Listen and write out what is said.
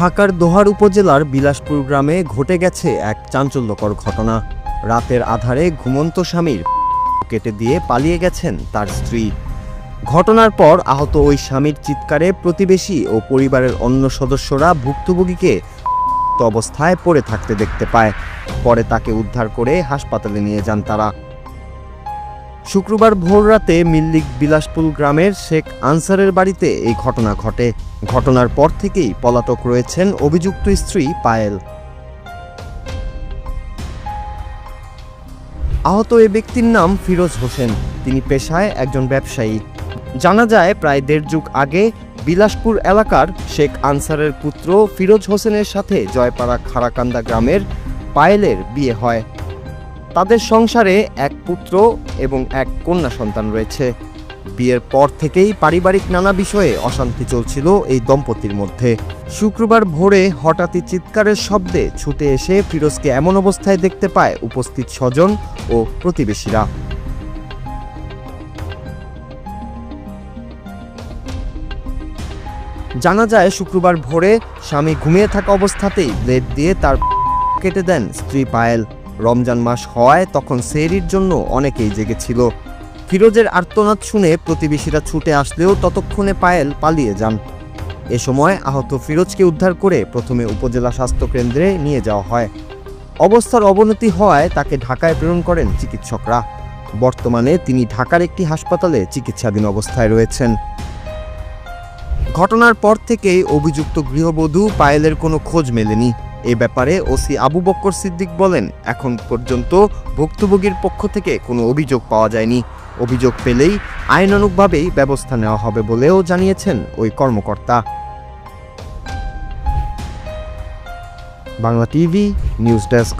ঢাকার দোহার উপজেলার বিলাসপুর গ্রামে ঘটে গেছে এক চাঞ্চল্যকর ঘটনা। রাতের আধারে ঘুমন্ত স্বামীর কেটে দিয়ে পালিয়ে গেছেন তার স্ত্রী। ঘটনার পর আহত ওই স্বামীর চিৎকারে প্রতিবেশী ও পরিবারের অন্য সদস্যরা ভুক্তভোগীকে অবস্থায় পড়ে থাকতে দেখতে পায়। পরে তাকে উদ্ধার করে হাসপাতালে নিয়ে যান তারা। শুক্রবার ভোররাতে মিল্লিক বিলাসপুর গ্রামের শেখ আনসারের বাড়িতে এই ঘটনা ঘটে। ঘটনার পর থেকেই পলাতক রয়েছেন অভিযুক্ত স্ত্রী পায়েল। আহত এ ব্যক্তির নাম ফিরোজ হোসেন। তিনি পেশায় একজন ব্যবসায়ী। জানা যায় প্রায় ১.৫ যুগ আগে বিলাসপুর এলাকার শেখ আনসারের পুত্র ফিরোজ হোসেনের সাথে জয়পাড়া খারাকান্দা গ্রামের পায়েলের বিয়ে হয়। তাদের সংসারে এক পুত্র এবং এক কন্যা সন্তান রয়েছে। বিয়ের পর থেকেই পারিবারিক নানা বিষয়ে অশান্তি চলছিল এই দম্পতির মধ্যে। শুক্রবার ভোরে হঠাৎই চিৎকারের শব্দে ছুটে এসে ফিরোজকে এমন অবস্থায় দেখতে পায় উপস্থিত স্বজন ও প্রতিবেশীরা। জানা যায় শুক্রবার ভোরে স্বামী ঘুমিয়ে থাকা অবস্থাতেই ব্লেড দিয়ে তার কেটে দেন স্ত্রী পায়েল। রমজান মাস হওয়ায় তখন সেহরির জন্য অনেকেই জেগেছিল। ফিরোজের আর্তনাদ শুনে প্রতিবেশীরা ছুটে আসলেও ততক্ষণে পায়েল পালিয়ে যান। এ সময় আহত ফিরোজকে উদ্ধার করে প্রথমে উপজেলা স্বাস্থ্য কেন্দ্রে নিয়ে যাওয়া হয়। অবস্থার অবনতি হওয়ায় তাকে ঢাকায় প্রেরণ করেন চিকিৎসকরা। বর্তমানে তিনি ঢাকার একটি হাসপাতালে চিকিৎসাধীন অবস্থায় রয়েছেন। ঘটনার পর থেকেই অভিযুক্ত গৃহবধূ পায়েলের কোনো খোঁজ মেলেনি। এ ব্যাপারে ওসি আবু বক্কর সিদ্দিক বলেন, এখন পর্যন্ত ভুক্তভোগীর পক্ষ থেকে কোনো অভিযোগ পাওয়া যায়নি। অভিযোগ পেলেই আইনানুগভাবেই ব্যবস্থা নেওয়া হবে বলেও জানিয়েছেন ওই কর্মকর্তা। Bangla TV news desk.